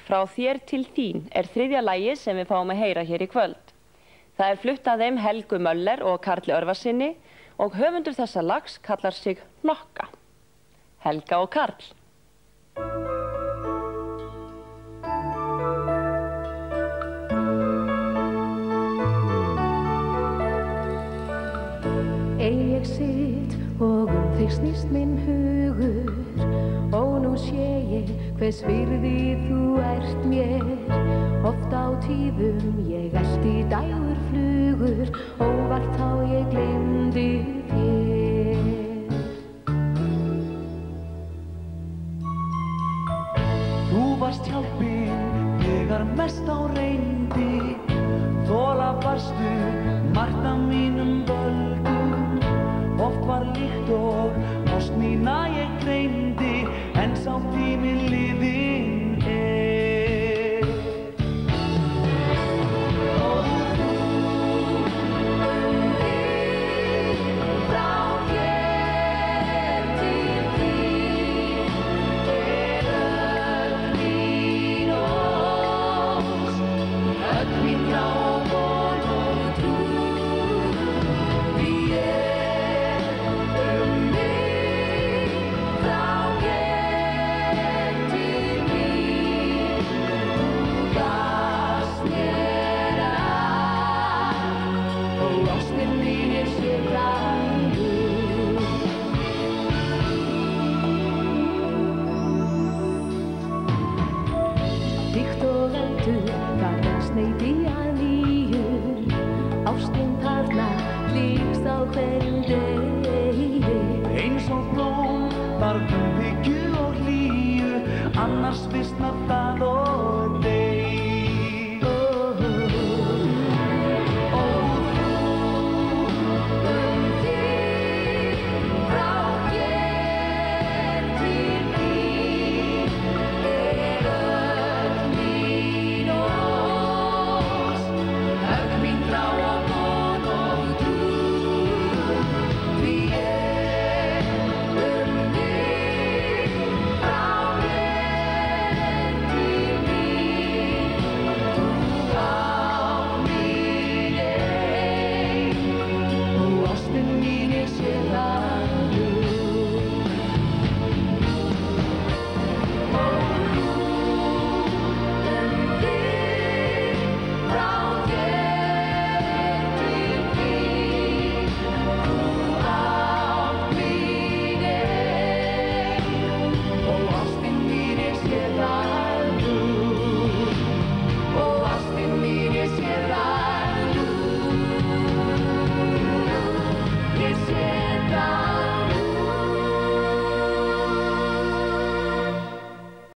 frá þér til þín er þriðja lagið sem við fáum að heyra hér í kvöld. Það er flutt af þeim Helgu Möller og Karli Örvarsyni og höfundur þessa lags kallar sig Hnokka. Helga og Karl. Ég sitt og þig snýst minn hugur og nú sé ég hvers virði þú ert mér. Oft á tíðum ég elti dægur flugur óvart þá ég gleymdi þér. Þú varst hjálpin þegar mest á reyndi, þola varstu margt af mínum völdum. Oft var líkt og ást mína ég greindi, en sá tíminn liðinn er. Og þú mig frá hér til þín er öll mín ósk, öll mín þrá og von og trú. Líkt og eldur þarna sneiti að nýju, ástin þarna líkst á hverjum degi. Eins og blóm þarf umhyggju og hlýju, annars visnar það.